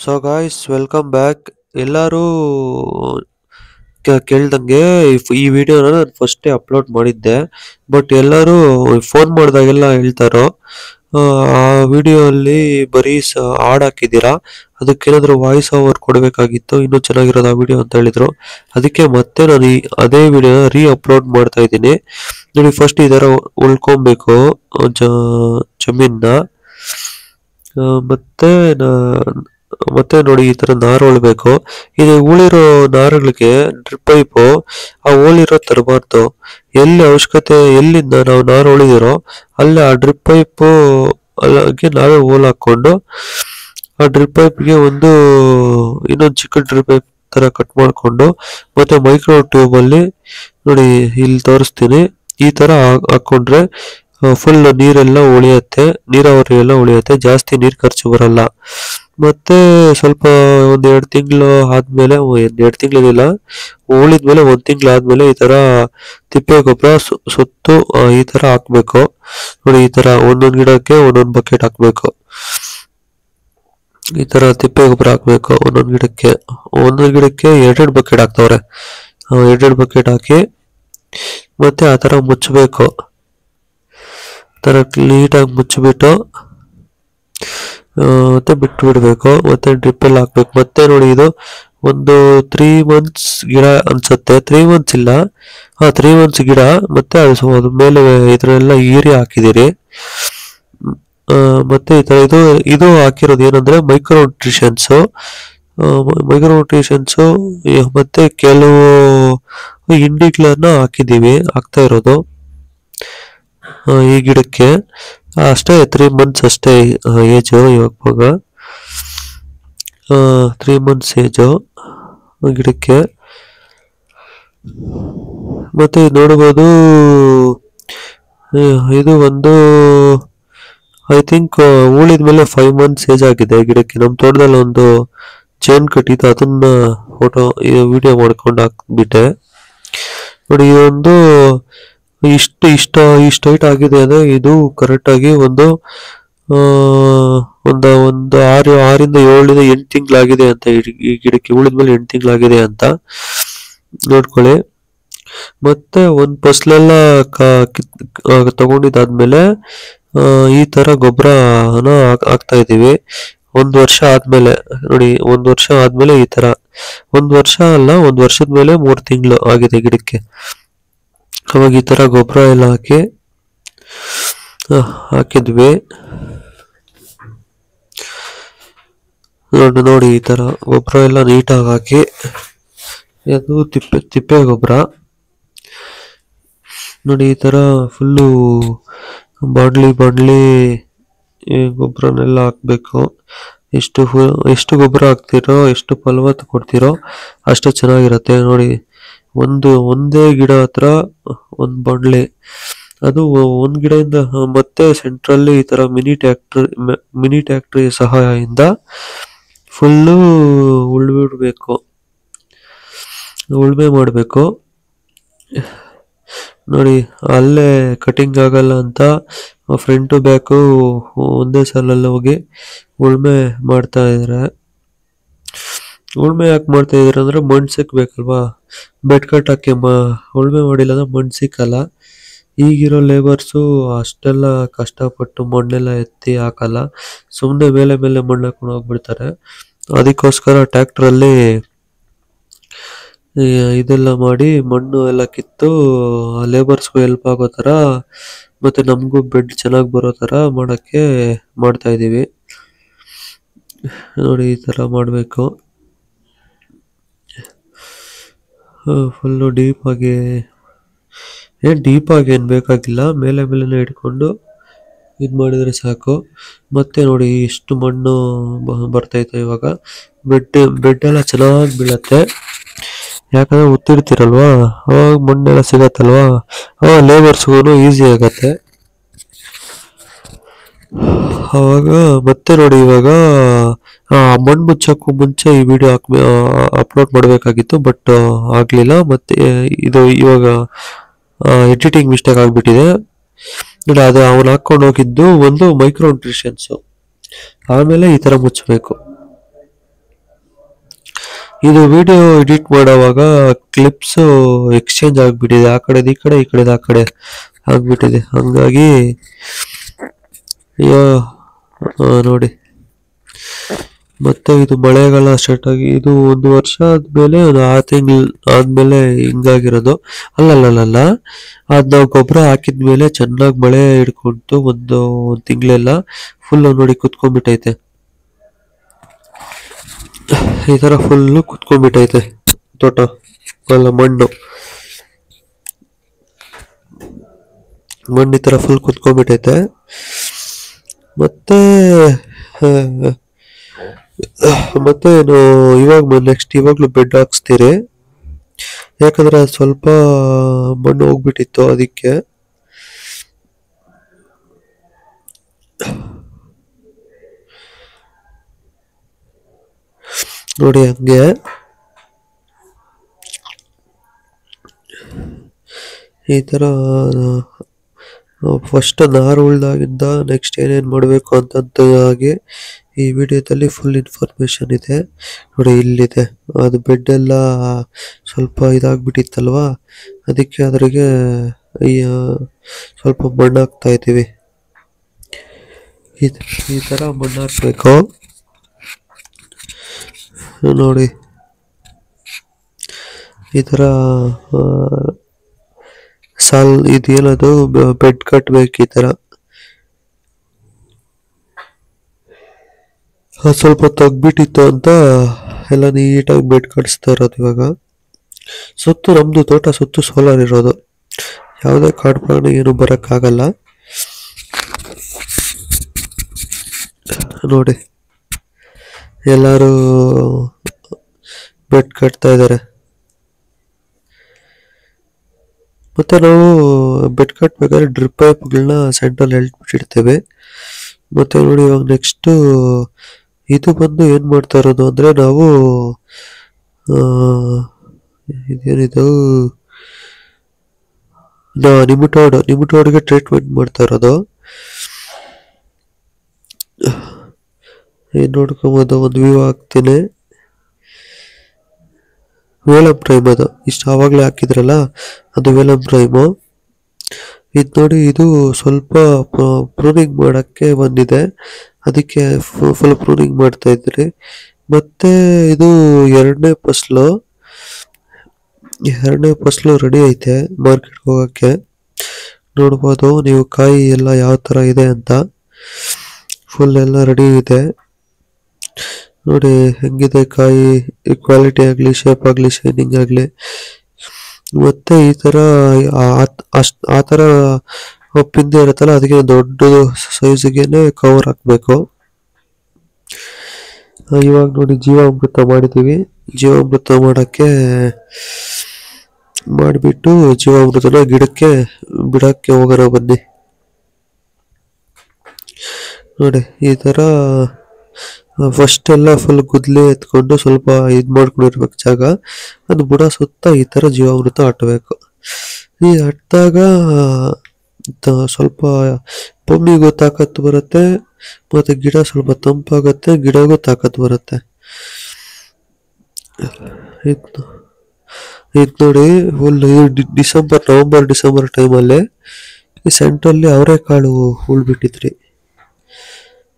So guys welcome back. ಎಲ್ಲರೂ ಕೇಳ್ದಂಗೆ ಈ ವಿಡಿಯೋನ ನಾನು ಫಸ್ಟೇ ಅಪ್ಲೋಡ್ ಮಾಡಿದ್ದೆ. ಬಟ್ ಎಲ್ಲರೂ ಫೋನ್ ಮಾಡಿದಾಗೆಲ್ಲ ಹೇಳ್ತಾರೋ ಆ ವಿಡಿಯೋ ಅಲ್ಲಿ ಬರೀ ಹಾಡ್ ಹಾಕಿದ್ದೀರಾ, ಅದಕ್ಕೇನಾದ್ರು ವಾಯ್ಸ್ ಓವರ್ ಕೊಡಬೇಕಾಗಿತ್ತು, ಇನ್ನೂ ಚೆನ್ನಾಗಿರೋದು ಆ ವಿಡಿಯೋ ಅಂತ ಹೇಳಿದ್ರು. ಅದಕ್ಕೆ ಮತ್ತೆ ನಾನು ಅದೇ ವಿಡಿಯೋನ ಅಪ್ಲೋಡ್ ಮಾಡ್ತಾ ಇದ್ದೀನಿ. ನೋಡಿ, ಫಸ್ಟ್ ಈ ಥರ ಉಳ್ಕೊಬೇಕು ಜಮೀನ್ನ. ಮತ್ತೆ ಮತ್ತೆ ನೋಡಿ, ಈ ತರ ನಾರು ಉಳ್ಬೇಕು. ಇದು ಉಳಿರೋ ನಾರುಗಳಿಗೆ ಡ್ರಿಪ್ ಪೈಪು ಆ ಉಳಿರೋ ತರಬಾರ್ದು. ಎಲ್ಲಿ ಅವಶ್ಯಕತೆ, ಎಲ್ಲಿಂದ ನಾವು ನಾರು ಉಳಿದಿರೋ ಅಲ್ಲಿ ಆ ಡ್ರಿಪ್ ಪೈಪು ಅಲ್ಲಿಗೆ ನಾವೇ ಹೋಲ್ ಹಾಕೊಂಡು ಆ ಡ್ರಿಪ್ ಪೈಪ್ಗೆ ಇನ್ನೊಂದು ಚಿಕ್ಕ ಡ್ರಿಪ್ ಪೈಪ್ ತರ ಕಟ್ ಮಾಡ್ಕೊಂಡು ಮತ್ತೆ ಮೈಕ್ರೋ ಟ್ಯೂಬ್ ಅಲ್ಲಿ ನೋಡಿ ಇಲ್ಲಿ ತೋರಿಸ್ತೀನಿ, ಈ ತರ ಹಾಕೊಂಡ್ರೆ ಫುಲ್ ನೀರೆಲ್ಲ ಉಳಿಯುತ್ತೆ, ನೀರಾವರಿ ಎಲ್ಲ ಉಳಿಯುತ್ತೆ, ಜಾಸ್ತಿ ನೀರು ಖರ್ಚು ಬರಲ್ಲ. ಮತ್ತೆ ಸ್ವಲ್ಪ ಒಂದ್ 2 ತಿಂಗಳು ಆದ್ಮೇಲೆ, 2 ತಿಂಗಳಿಲ್ಲ, ಉಳಿದ್ಮೇಲೆ 1 ತಿಂಗಳು ಆದ್ಮೇಲೆ ಈ ತರ ತಿಪ್ಪೆ ಗೊಬ್ಬರ ಸುತ್ತು ಈ ತರ ಹಾಕ್ಬೇಕು. ನೋಡಿ, ಈ ತರ ಒಂದೊಂದ್ ಗಿಡಕ್ಕೆ ಒಂದೊಂದ್ ಬಕೆಟ್ ಹಾಕ್ಬೇಕು. ಈ ತರ ತಿಪ್ಪೆ ಗೊಬ್ಬರ ಹಾಕ್ಬೇಕು. ಒಂದೊಂದ್ ಗಿಡಕ್ಕೆ 2 ಬಕೆಟ್ ಹಾಕ್ತವ್ರೆ. 2 ಬಕೆಟ್ ಹಾಕಿ ಮತ್ತೆ ಆ ತರ ಮುಚ್ಚಬೇಕು. ತರ ನೀಟಾಗಿ ಮುಚ್ಚಿಬಿಟ್ಟು ಮತ್ತೆ ಬಿಟ್ಟು ಬಿಡ್ಬೇಕು. ಮತ್ತೆ ಡ್ರಿಪ್ ಅಲ್ಲಿ ಹಾಕ್ಬೇಕು. ಮತ್ತೆ ನೋಡಿ, ಇದು ಒಂದು 3 ಮಂತ್ಸ್ ಗಿಡ ಅನ್ಸುತ್ತೆ, 3 ಮಂತ್ಸ್ ಇಲ್ಲ, 3 ಮಂತ್ಸ್ ಗಿಡ. ಮತ್ತೆ ಅದ್ರ ಮೇಲೆ ಇದ್ರೆಲ್ಲ ಯೂರಿಯಾ ಹಾಕಿದಿರಿ. ಮತ್ತೆ ಈ ತರ ಇದು ಹಾಕಿರೋದು ಏನಂದ್ರೆ ಮೈಕ್ರೋ ನ್ಯೂಟ್ರಿಷನ್ಸ್ ಮತ್ತೆ ಕೆಲವು ಇಂಡಿಗಳನ್ನ ಹಾಕ್ತಾ ಇರೋದು ಈ ಗಿಡಕ್ಕೆ. ಅಷ್ಟೇ 3 ಮಂತ್ಸ್ ಅಷ್ಟೇ ಏಜು ಇವಾಗ. 3 ಮಂತ್ಸ್ ಏಜು ಗಿಡಕ್ಕೆ. ಮತ್ತೆ ನೋಡಬಹುದು, ಇದು ಐ ಥಿಂಕ್ ಉಳಿದ್ಮೇಲೆ 5 ಮಂತ್ಸ್ ಏಜ್ ಆಗಿದೆ ಗಿಡಕ್ಕೆ. ನಮ್ಮ ತೋಟದಲ್ಲಿ ಒಂದು ಚೈನ್ ಕಟ್ಟಿತ್ತು, ಅದನ್ನ ವಿಡಿಯೋ ಮಾಡ್ಕೊಂಡು ಹಾಕ್ಬಿಟ್ಟೆ. ನೋಡಿ, ಇಷ್ಟು ಹೈಟ್ ಆಗಿದೆ ಅಂದ್ರೆ ಇದು ಕರೆಕ್ಟ್ ಆಗಿ ಒಂದು 6ರಿಂದ 8 ತಿಂಗಳಾಗಿದೆ ಅಂತ. ಈ ಗಿಡಕ್ಕೆ ಉಳಿದ್ಮೇಲೆ 8 ತಿಂಗಳಾಗಿದೆ ಅಂತ ನೋಡ್ಕೊಳ್ಳಿ. ಮತ್ತೆ ಒಂದ್ ಫಸಲೆಲ್ಲ ತಗೊಂಡಿದ್ದಾದ್ಮೇಲೆ ಈ ತರ ಗೊಬ್ಬರನ ಹಾಕ್ತಾ ಇದೀವಿ. 1 ವರ್ಷ ಆದ್ಮೇಲೆ ನೋಡಿ, 1 ವರ್ಷ ಆದ್ಮೇಲೆ ಈ ತರ, 1 ವರ್ಷ ಅಲ್ಲ, 1 ವರ್ಷದ ಮೇಲೆ 3 ತಿಂಗಳು ಆಗಿದೆ ಗಿಡಕ್ಕೆ. ಅವಾಗ ಈ ತರ ಗೊಬ್ಬರ ಎಲ್ಲ ಹಾಕಿದ್ವಿ. ನೋಡಿ, ಈ ತರ ಗೊಬ್ಬರ ಎಲ್ಲ ನೀಟಾಗಿ ಹಾಕಿ, ಅದು ತಿಪ್ಪೆ ಗೊಬ್ಬರ ನೋಡಿ, ಈ ತರ ಫುಲ್ಲು ಬಾಡ್ಲಿ ಗೊಬ್ಬರನೆಲ್ಲ ಹಾಕ್ಬೇಕು. ಎಷ್ಟು ಗೊಬ್ಬರ ಹಾಕ್ತಿರೋ, ಎಷ್ಟು ಫಲವತ್ತು ಕೊಡ್ತಿರೋ ಅಷ್ಟು ಚೆನ್ನಾಗಿರತ್ತೆ. ನೋಡಿ, ಒಂದೇ ಗಿಡ ಹತ್ರ 1 ಬಾಡ್ಲಿ, ಅದು ಒಂದ್ ಗಿಡದಿಂದ. ಮತ್ತೆ ಸೆಂಟ್ರಲ್ಲಿ ಈ ತರ ಮಿನಿ ಟ್ಯಾಕ್ಟ್ರಿ ಸಹಾಯದಿಂದ ಫುಲ್ಲು ಉಳುಮೆ ಮಾಡಬೇಕು. ನೋಡಿ, ಅಲ್ಲೇ ಕಟಿಂಗ್ ಆಗಲ್ಲ ಅಂತ ಫ್ರಂಟ್ ಬ್ಯಾಕು ಒಂದೇ ಸಾಲಲ್ಲಿ ಹೋಗಿ ಉಳುಮೆ ಮಾಡ್ತಾ ಇದಾರೆ. ಉಳುಮೆ ಯಾಕೆ ಮಾಡ್ತಾ ಇದಾರೆ ಅಂದ್ರೆ ಮಣ್ಣು ಸಿಕ್ಬೇಕಲ್ವಾ, ಬೆಡ್ ಕಟ್ ಹಾಕಿ ಉಳುಮೆ ಮಾಡಿಲ್ಲ ಅಂದ್ರೆ ಮಣ್ಣು ಸಿಕ್ಕಲ್ಲ. ಈಗಿರೋ ಲೇಬರ್ಸು ಅಷ್ಟೆಲ್ಲ ಕಷ್ಟಪಟ್ಟು ಮಣ್ಣೆಲ್ಲ ಎತ್ತಿ ಹಾಕಲ್ಲ, ಸುಮ್ಮನೆ ಮೇಲೆ ಮಣ್ಣು ಹಾಕೊಂಡು ಹೋಗ್ಬಿಡ್ತಾರೆ. ಅದಕ್ಕೋಸ್ಕರ ಟ್ರ್ಯಾಕ್ಟ್ರಲ್ಲಿ ಇದೆಲ್ಲ ಮಾಡಿ ಮಣ್ಣು ಎಲ್ಲ ಕಿತ್ತು ಲೇಬರ್ಸ್ಗೂ ಹೆಲ್ಪ್ ಆಗೋ ತರ, ಮತ್ತೆ ನಮಗೂ ಬೆಡ್ ಚೆನ್ನಾಗಿ ಬರೋ ತರ ಮಾಡ್ತಾ ಇದೀವಿ. ನೋಡಿ, ಈ ತರ ಮಾಡಬೇಕು. ಫುಲ್ಲು ಡೀಪ್ ಆಗಿ ಏನ್ ಬೇಕಾಗಿಲ್ಲ, ಮೇಲೆನೆ ಇಟ್ಕೊಂಡು ಇದು ಮಾಡಿದ್ರೆ ಸಾಕು. ಮತ್ತೆ ನೋಡಿ, ಎಷ್ಟು ಮಣ್ಣು ಬರ್ತೈತೆ ಇವಾಗ. ಬೆಡ್ ಎಲ್ಲ ಚೆನ್ನಾಗಿ ಬೀಳತ್ತೆ, ಯಾಕಂದ್ರೆ ಉತ್ತಿರ್ತಿರಲ್ವಾ, ಅವಾಗ ಮಣ್ಣೆಲ್ಲ ಸಿಗತ್ತಲ್ವಾ, ಅವಾಗ ಲೇಬರ್ಸ್ಗೂ ಈಸಿ ಆಗತ್ತೆ ಅವಾಗ. ಮತ್ತೆ ನೋಡಿ, ಇವಾಗ ಮಣ್ಣು ಮುಚ್ಚಕ್ಕೂ ಮುಂಚೆ ಈ ವಿಡಿಯೋ ಅಪ್ಲೋಡ್ ಮಾಡಬೇಕಾಗಿತ್ತು, ಬಟ್ ಆಗ್ಲಿಲ್ಲ. ಮತ್ತೆ ಇವಾಗ ಎಡಿಟಿಂಗ್ ಮಿಸ್ಟೇಕ್ ಆಗ್ಬಿಟ್ಟಿದೆ. ನೋಡಿ, ಅದು ಅವನು ಹಾಕೊಂಡು ಹೋಗಿದ್ದು ಒಂದು ಮೈಕ್ರೋ ನ್ಯೂಟ್ರಿಷನ್ಸ್. ಆಮೇಲೆ ಈ ತರ ಮುಚ್ಚಬೇಕು. ಇದು ವಿಡಿಯೋ ಎಡಿಟ್ ಮಾಡುವಾಗ ಕ್ಲಿಪ್ಸ್ ಎಕ್ಸ್ಚೇಂಜ್ ಆಗ್ಬಿಟ್ಟಿದೆ, ಆ ಕಡೆದು ಈ ಕಡೆ, ಈ ಕಡೆದು ಆ ಕಡೆ ಆಗ್ಬಿಟ್ಟಿದೆ. ಹಂಗಾಗಿ ನೋಡಿ, ಮತ್ತೆ ಇದು ಮಳೆಗಾಲ ಸ್ಟಾರ್ಟ್ ಆಗಿ ಇದು 1 ವರ್ಷ ಆದ್ಮೇಲೆ, ಒಂದು 6 ತಿಂಗಳು ಆದ್ಮೇಲೆ ಹಿಂಗಾಗಿರೋದು. ಅಲ್ಲಲ್ಲಲ್ಲ, ಅದ್ ನಾವು ಗೊಬ್ಬರ ಹಾಕಿದ್ಮೇಲೆ ಚೆನ್ನಾಗಿ ಮಳೆ ಹಿಡ್ಕೊಂತು. ಒಂದು ತಿಂಗಳೆಲ್ಲ ಫುಲ್ ನೋಡಿ ಕುತ್ಕೊಂಡ್ಬಿಟ್ಟೈತೆ. ಈ ತರ ಫುಲ್ಲು ಕುತ್ಕೊಂಡ್ಬಿಟ್ಟೈತೆ ತೋಟ. ಅಲ್ಲ, ಮಣ್ಣು ಈ ತರ ಫುಲ್ ಕುತ್ಕೊಂಡ್ಬಿಟ್ಟೈತೆ. ಮತ್ತೆ ಏನು, ಇವಾಗ್ಲೂ ಬೆಡ್ ಹಾಕ್ಸ್ತೀರಿ, ಯಾಕಂದ್ರೆ ಸ್ವಲ್ಪ ಮಣ್ಣು ಹೋಗ್ಬಿಟ್ಟಿತ್ತು ಅದಕ್ಕೆ. ನೋಡಿ ಹಂಗೆ ಈ ತರ ಫಸ್ಟ್ ನಾರು ಉಳ್ದಾಗಿಂದ ನೆಕ್ಸ್ಟ್ ಏನೇನ್ ಮಾಡ್ಬೇಕು ಅಂತಂತಾಗಿ ಈ ವಿಡಿಯೋದಲ್ಲಿ ಫುಲ್ ಇನ್ಫಾರ್ಮೇಶನ್ ಇದೆ. ನೋಡಿ, ಇಲ್ಲಿದೆ ಅದು ಬೆಡ್ ಎಲ್ಲ ಸ್ವಲ್ಪ ಇದಾಗ್ಬಿಟ್ಟಿತ್ತಲ್ವಾ, ಅದಕ್ಕೆ ಅದ್ರಿಗೆ ಸ್ವಲ್ಪ ಮಣ್ಣು ಹಾಕ್ತಾ ಇದ್ದೀವಿ. ಈ ತರ ಮಣ್ಣು ಹಾಕ್ಬೇಕು. ನೋಡಿ, ಈ ತರ ಇದೇನದು ಬೆಡ್ ಕಟ್ಬೇಕು. ಈ ತರ ಸ್ವಲ್ಪ ತಗ್ಬಿಟ್ಟಿತ್ತು ಅಂತ ಎಲ್ಲ ನೀಟಾಗಿ ಬೆಡ್ ಕಟ್ಸ್ತಾ ಇರೋದು. ಇವಾಗ ಸುತ್ತು ನಮ್ದು ತೋಟ ಸುತ್ತು ಸೋಲಾರ್ ಇರೋದು, ಯಾವುದೇ ಕಾಡು ಪ್ರಾಣಿ ಏನು ಬರಕ್ಕಾಗಲ್ಲ. ನೋಡಿ, ಎಲ್ಲರೂ ಬೆಡ್ ಕಟ್ತಾ ಇದ್ದಾರೆ. ಮತ್ತೆ ನಾವು ಬೆಡ್ ಕಟ್ಬೇಕಾದ್ರೆ ಡ್ರಿಪ್ ಪೈಪ್ಗಳನ್ನ ಸೆಂಟ್ರಲ್ಲಿ ಎಳ್ಬಿಟ್ಟಿರ್ತೇವೆ. ಮತ್ತೆ ನೋಡಿ, ಇವಾಗ ನೆಕ್ಸ್ಟ್ ಇದು ಬಂದು ಏನ್ ಮಾಡ್ತಾ ಇರೋದು ಅಂದ್ರೆ, ನಾವು ಇದೇನಿದು ನಿಮಿಟೋಡ್ಗೆ ಟ್ರೀಟ್ಮೆಂಟ್ ಮಾಡ್ತಾ ಇರೋದು. ಏನ್ ನೋಡ್ಕೊಬೋದು, ಒಂದು ವ್ಯೂ ಹಾಕ್ತೀನಿ. ವೇಲಂ ಪ್ರೈಮ್ ಅದು, ಇಷ್ಟು ಆವಾಗಲೇ ಹಾಕಿದ್ರಲ್ಲ ಅದು ವೇಲಂ ಪ್ರೈಮು. ಇದು ನೋಡಿ, ಇದು ಸ್ವಲ್ಪ ಪ್ರೂನಿಂಗ್ ಮಾಡಕ್ಕೆ ಬಂದಿದೆ, ಅದಕ್ಕೆ ಫುಲ್ ಪ್ರೂನಿಂಗ್ ಮಾಡ್ತಾ ಇದ್ರಿ. ಮತ್ತೆ ಇದು ಎರಡನೇ ಫಸಲು ರೆಡಿ ಐತೆ ಮಾರ್ಕೆಟ್ಗೆ ಹೋಗಕ್ಕೆ. ನೋಡ್ಬೋದು ನೀವು ಕಾಯಿ ಎಲ್ಲ ಯಾವ ತರ ಇದೆ ಅಂತ, ಫುಲ್ ಎಲ್ಲ ರೆಡಿ ಇದೆ. ನೋಡಿ ಹೆಂಗಿದೆ ಕಾಯಿ, ಕ್ವಾಲಿಟಿ ಆಗ್ಲಿ, ಶೇಪ್ ಆಗ್ಲಿ, ಶೈನಿಂಗ್ ಆಗ್ಲಿ. ಮತ್ತೆ ಈ ತರ ಆ ತರ ಪಿಂದೆ ಇರುತ್ತಲ್ಲ, ಅದಕ್ಕೆ ದೊಡ್ಡ ಸೈಜ್ಗೆನೆ ಕವರ್ ಹಾಕ್ಬೇಕು. ಇವಾಗ ನೋಡಿ, ಜೀವಾಮೃತ ಮಾಡಿದೀವಿ. ಜೀವಾಮೃತ ಮಾಡಿಬಿಟ್ಟು ಜೀವಾಮೃತನ ಗಿಡಕ್ಕೆ ಬಿಡಕ್ಕೆ ಹೋಗೋಣ ಬನ್ನಿ. ನೋಡಿ, ಈ ತರ ಫಸ್ಟ್ ಎಲ್ಲ ಫುಲ್ ಗುದ್ಲಿ ಎತ್ಕೊಂಡು ಸ್ವಲ್ಪ ಮಾಡ್ಕೊಂಡಿರ್ಬೇಕು ಜಾಗ, ಅದು ಬುಡ ಸುತ್ತ ಈ ತರ ಜೀವಾಮೃತ ಹಟ್ಟಬೇಕು. ಈ ಹಟ್ಟಿದಾಗ ಸ್ವಲ್ಪ ಭೂಮಿಗೂ ತಾಕತ್ತು ಬರುತ್ತೆ, ಮತ್ತೆ ಗಿಡ ಸ್ವಲ್ಪ ತಂಪಾಗುತ್ತೆ, ಗಿಡಗೂ ತಾಕತ್ತು ಬರುತ್ತೆ. ಇದು ನೋಡಿ, ಫುಲ್ ನವೆಂಬರ್ ಡಿಸೆಂಬರ್ ಟೈಮಲ್ಲಿ ಈ ಸೆಂಟ್ರಲ್ಲಿ ಅವರೆಕಾಳು ಉಳ್ಬಿಟ್ಟಿದ್ರಿ.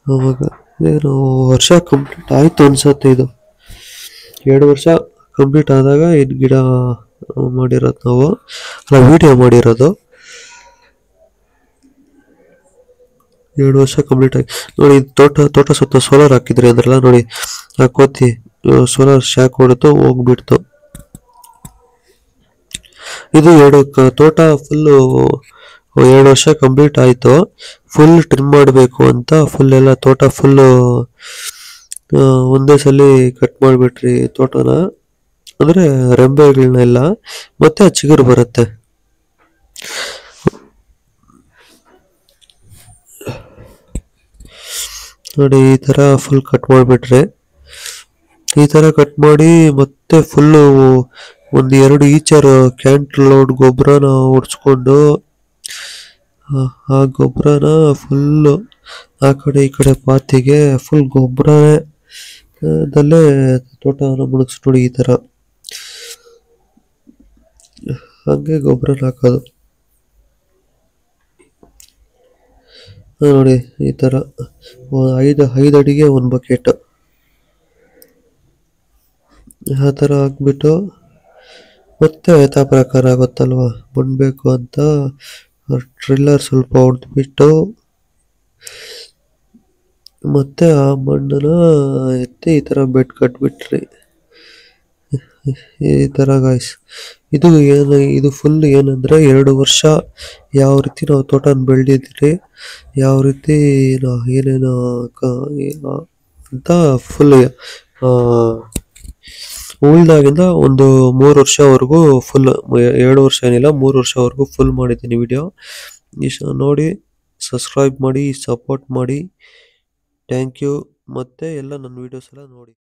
ಅವಾಗ ಏನು ವರ್ಷ ಕಂಪ್ಲೀಟ್ ಆಯ್ತು ಅನ್ಸತ್ತೆ. ಇದು 2 ವರ್ಷ ಕಂಪ್ಲೀಟ್ ಆದಾಗ ಇದು ಗಿಡ ಮಾಡಿರೋದು, ನಾವು ವಿಡಿಯೋ ಮಾಡಿರೋದು. 2 ವರ್ಷ ಕಂಪ್ಲೀಟ್ ಆಗಿ ನೋಡಿ. ತೋಟ ಸುತ್ತ ಸೋಲಾರ್ ಹಾಕಿದ್ರಿ ಅಂದ್ರಲ್ಲ, ನೋಡಿ ಆ ಕೋತಿ ಸೋಲಾರ್ ಶಾಕ್ ಹೊಡೆದು ಹೋಗ್ಬಿಡ್ತು. ಇದು ತೋಟ ಫುಲ್ಲು 2 ವರ್ಷ ಕಂಪ್ಲೀಟ್ ಆಯ್ತು. ಫುಲ್ ಟ್ರಿಮ್ ಮಾಡಬೇಕು ಅಂತ ಫುಲ್ ಎಲ್ಲ ತೋಟ ಫುಲ್ಲು ಒಂದೇ ಸಲ ಕಟ್ ಮಾಡಿಬಿಟ್ರಿ ತೋಟನ, ಅಂದ್ರೆ ರೆಂಬೆಗಳನ್ನೆಲ್ಲ. ಮತ್ತೆ ಚಿಗುರು ಬರುತ್ತೆ. ನೋಡಿ, ಈ ತರ ಫುಲ್ ಕಟ್ ಮಾಡಿಬಿಟ್ರೆ, ಈ ತರ ಕಟ್ ಮಾಡಿ ಮತ್ತೆ ಫುಲ್ಲು 1-2 ಈಚರ್ ಕ್ಯಾಂಟರ್ ಲೋಡ್ ಗೊಬ್ಬರನ ಹೊಡ್ಸ್ಕೊಂಡು, ಆ ಗೊಬ್ಬರನ ಫುಲ್ಲು ಆ ಕಡೆ ಈ ಕಡೆ ಪಾತಿಗೆ ಫುಲ್ ಗೊಬ್ಬರನೇ ದಲ್ಲೇ ತೋಟನ ಮುಳುಗ್ಸಿ ನೋಡಿ ಈ ತರ ಹಂಗೆ ಗೊಬ್ಬರ ಹಾಕೋದು. ನೋಡಿ ಈ ತರ 5 ಅಡಿಗೆ 1 ಬಕೆಟ್ ಆ ತರ ಹಾಕ್ಬಿಟ್ಟು ಮತ್ತೆ ಯಥಾ ಪ್ರಕಾರ ಗೊತ್ತಲ್ವಾ ಮಣ್ಣು ಬೇಕು ಅಂತ ಟ್ರಿಲ್ಲರ್ ಸ್ವಲ್ಪ ಹೊಡೆದ್ಬಿಟ್ಟು ಮತ್ತೆ ಆ ಮಣ್ಣನ್ನ ಎತ್ತಿ ಈ ತರ ಬೆಡ್ ಕಟ್ಬಿಟ್ರಿ. ಈ ತರ ಗಾಯ್ಸ್ ಇದು ಫುಲ್ ಏನಂದ್ರೆ 2 ವರ್ಷ ಯಾವ ರೀತಿ ನಾವು ತೋಟನ ಬೆಳೆದಿದ್ರಿ, ಯಾವ ರೀತಿ ಏನೇನು ಅಂತ ಫುಲ್ ಉಳ್ದಾಗಿಂದ ಒಂದು 3 ವರ್ಷವರೆಗೂ ಫುಲ್ 2 ವರ್ಷ ಏನಿಲ್ಲ 3 ವರ್ಷವರೆಗೂ ಫುಲ್ ಮಾಡಿದ್ದೀನಿ ವಿಡಿಯೋ. ನೋಡಿ ಸಬ್ಸ್ಕ್ರೈಬ್ ಮಾಡಿ, ಸಪೋರ್ಟ್ ಮಾಡಿ. Thank you. ಮತ್ತೆ ಎಲ್ಲ ನನ್ನ ವಿಡಿಯೋಸ್ ಎಲ್ಲ ನೋಡಿ.